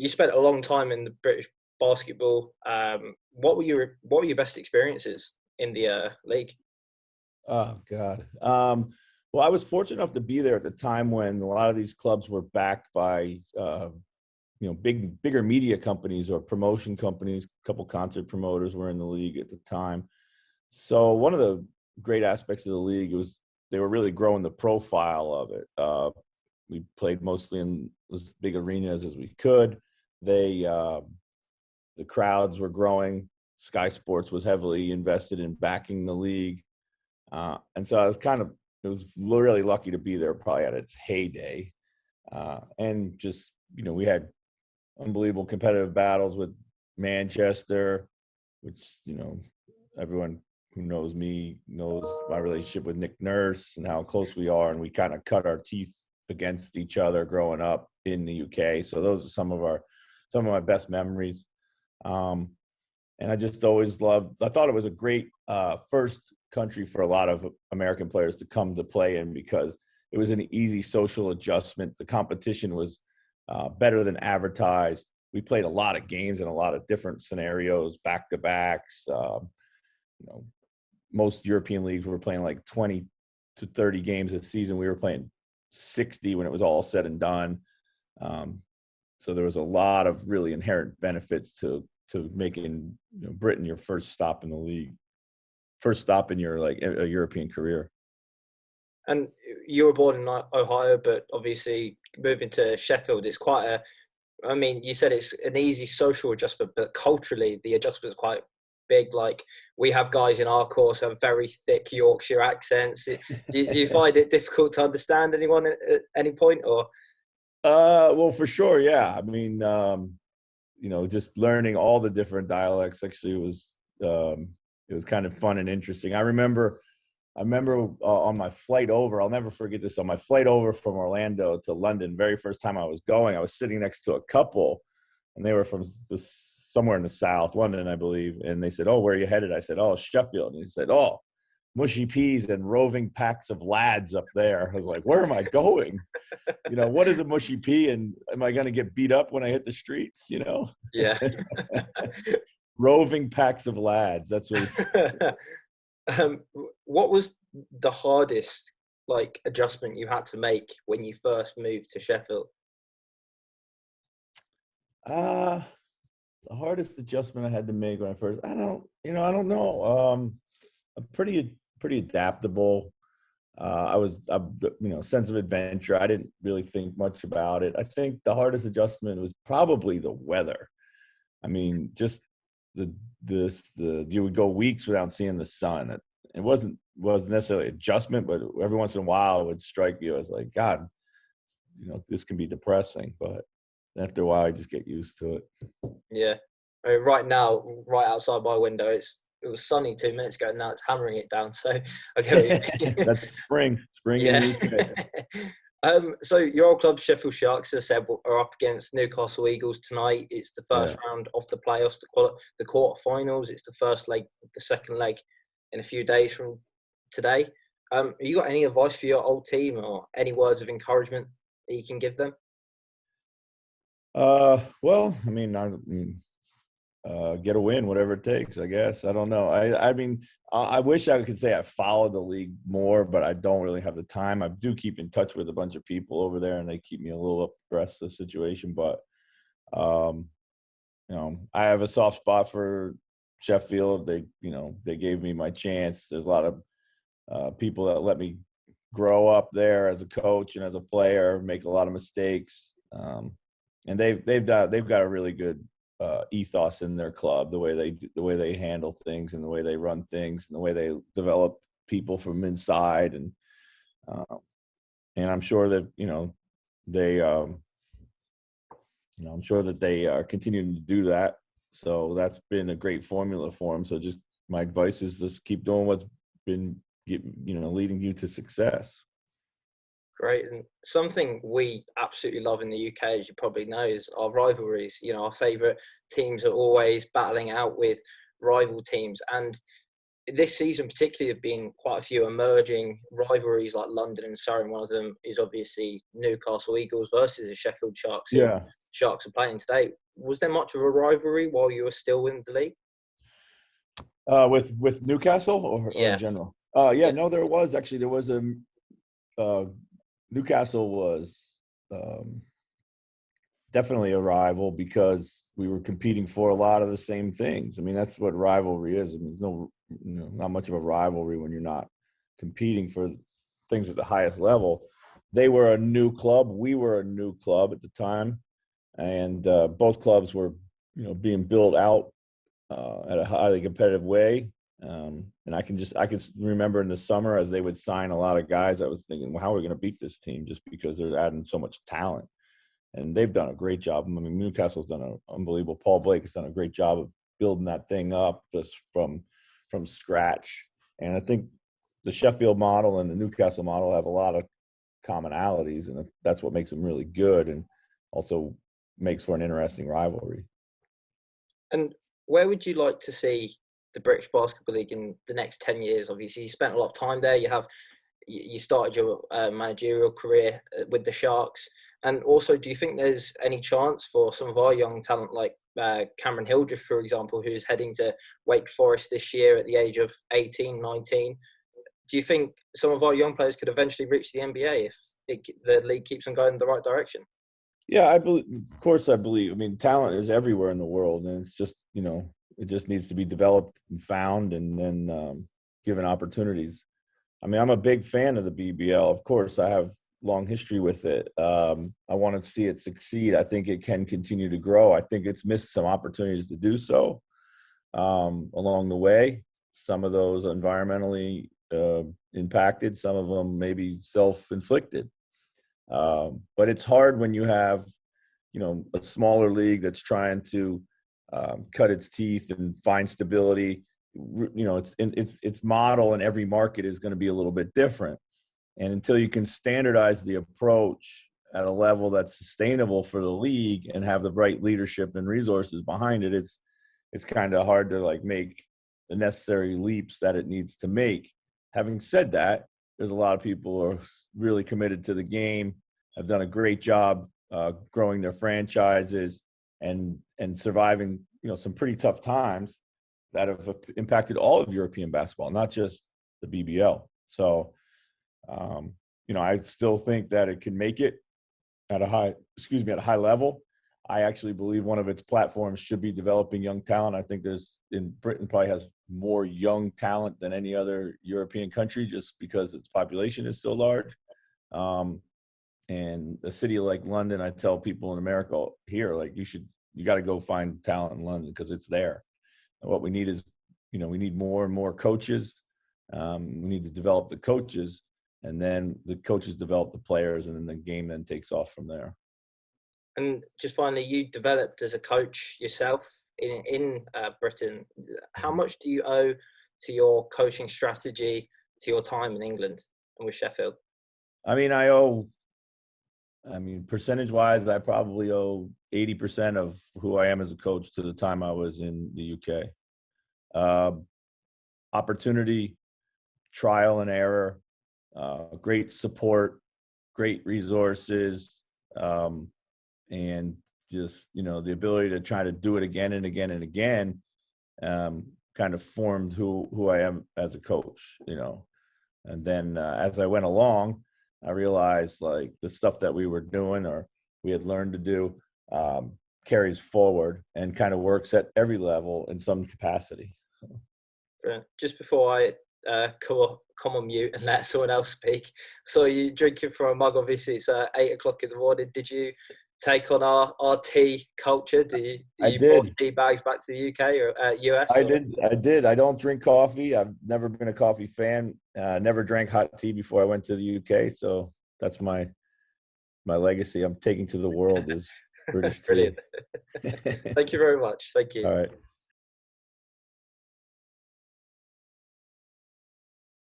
you spent a long time in the British basketball. What were your best experiences in the league? Oh God. Well, I was fortunate enough to be there at the time when a lot of these clubs were backed by bigger media companies or promotion companies. A couple concert promoters were in the league at the time. So one of the great aspects of the league was they were really growing the profile of it. We played mostly in as big arenas as we could. The crowds were growing. Sky Sports was heavily invested in backing the league. And so it was really lucky to be there probably at its heyday. And just, we had unbelievable competitive battles with Manchester, which, everyone who knows me knows my relationship with Nick Nurse and how close we are. And we kind of cut our teeth against each other growing up in the UK. So those are some of my best memories. And I just always I thought it was a great first country for a lot of American players to come to play in because it was an easy social adjustment. The competition was better than advertised. We played a lot of games in a lot of different scenarios, back-to-backs. Most European leagues were playing like 20 to 30 games a season. We were playing 60 when it was all said and done. So there was a lot of really inherent benefits to making Britain your first stop in the league, first stop in your a European career. And you were born in Ohio, but obviously moving to Sheffield, it's quite you said it's an easy social adjustment, but culturally the adjustment is quite big. Like, we have guys in our course who have very thick Yorkshire accents. Do you find it difficult to understand anyone at any point, or? Well, for sure, yeah. Just learning all the different dialects actually was it was kind of fun and interesting. I remember on my flight over, I'll never forget this, on my flight over from Orlando to London, very first time I was going, I was sitting next to a couple, and they were from somewhere in the South, London, I believe. And they said, "Oh, where are you headed?" I said, "Oh, Sheffield." And he said, "Oh, mushy peas and roving packs of lads up there." I was like, "Where am I going? What is a mushy pea? And am I going to get beat up when I hit the streets?" Yeah. Roving packs of lads. That's what he said. What was the hardest adjustment you had to make when you first moved to Sheffield? The hardest adjustment I had to make when I first, I don't know. I'm pretty adaptable. I was, sense of adventure. I didn't really think much about it. I think the hardest adjustment was probably the weather. Just you would go weeks without seeing the sun. It wasn't necessarily adjustment, but every once in a while it would strike you as like, God, this can be depressing. But after a while, I just get used to it. Yeah. Right now, right outside my window, it was sunny 2 minutes ago, and now it's hammering it down. So That's spring yeah. in the UK. So your old club, Sheffield Sharks, as I said, are up against Newcastle Eagles tonight. It's the first round of the playoffs, the quarterfinals. It's the first leg, the second leg in a few days from today. Have you got any advice for your old team, or any words of encouragement that you can give them? Well, get a win, whatever it takes, I guess. I don't know. I wish I could say I followed the league more, but I don't really have the time. I do keep in touch with a bunch of people over there, and they keep me a little abreast of the situation. But, I have a soft spot for Sheffield. They gave me my chance. There's a lot of people that let me grow up there as a coach and as a player, make a lot of mistakes. And they've got a really good ethos in their club, the way they handle things and the way they run things and the way they develop people from inside, and I'm sure that I'm sure that they are continuing to do that. So that's been a great formula for them. So just my advice is just keep doing what's been leading you to success. Great. And something we absolutely love in the UK, as you probably know, is our rivalries. Our favourite teams are always battling out with rival teams. And this season particularly have been quite a few emerging rivalries like London and Surrey. One of them is obviously Newcastle Eagles versus the Sheffield Sharks, who Yeah. Sharks are playing today. Was there much of a rivalry while you were still in the league? With Newcastle or in Yeah, general? yeah, No, there was actually. There was Newcastle was definitely a rival because we were competing for a lot of the same things. I mean, that's what rivalry is. I mean, there's not much of a rivalry when you're not competing for things at the highest level. They were a new club. We were a new club at the time, and both clubs were, being built out at a highly competitive way. And I can remember in the summer as they would sign a lot of guys, I was thinking, well, how are we going to beat this team just because they're adding so much talent? And they've done a great job. I mean, Newcastle's done an unbelievable. Paul Blake has done a great job of building that thing up just from scratch. And I think the Sheffield model and the Newcastle model have a lot of commonalities, and that's what makes them really good, and also makes for an interesting rivalry. And where would you like to see the British Basketball League in the next 10 years? Obviously, you spent a lot of time there. You started your managerial career with the Sharks. And also, do you think there's any chance for some of our young talent, like Cameron Hildreth, for example, who's heading to Wake Forest this year at the age of 18, 19? Do you think some of our young players could eventually reach the NBA if the league keeps on going in the right direction? Yeah, I believe. Of course, I believe. I mean, talent is everywhere in the world, and it's just it just needs to be developed and found, and then given opportunities. I mean, I'm a big fan of the BBL. Of course, I have long history with it. I want to see it succeed. I think it can continue to grow. I think it's missed some opportunities to do so along the way. Some of those environmentally impacted, some of them maybe self-inflicted. But it's hard when you have, a smaller league that's trying to cut its teeth and find stability. Its model in every market is going to be a little bit different. And until you can standardize the approach at a level that's sustainable for the league and have the right leadership and resources behind it, it's kind of hard to make the necessary leaps that it needs to make. Having said that, there's a lot of people who are really committed to the game, have done a great job growing their franchises and surviving, some pretty tough times that have impacted all of European basketball, not just the BBL. So, I still think that it can make it at a high level. I actually believe one of its platforms should be developing young talent. I think Britain probably has more young talent than any other European country just because its population is so large. And a city like London, I tell people in America here, you got to go find talent in London because it's there. And what we need is, we need more and more coaches. We need to develop the coaches, and then the coaches develop the players, and then the game then takes off from there. And just finally, you developed as a coach yourself in Britain. How much do you owe to your coaching strategy, to your time in England and with Sheffield? Percentage-wise, I probably owe 80% of who I am as a coach to the time I was in the UK. Opportunity, trial and error, great support, great resources, and just, the ability to try to do it again and again and again kind of formed who I am as a coach, And then as I went along, I realized the stuff that we were doing or we had learned to do carries forward and kind of works at every level in some capacity. Just before I come on mute and let someone else speak, so you drinking from a mug. Obviously, it's 8 o'clock in the morning. Did you take on our tea culture? Do you brought tea bags back to the UK or US? I did. I don't drink coffee. I've never been a coffee fan. Never drank hot tea before I went to the UK. So that's my legacy I'm taking to the world is British tea. Brilliant. Thank you very much. Thank you. All right.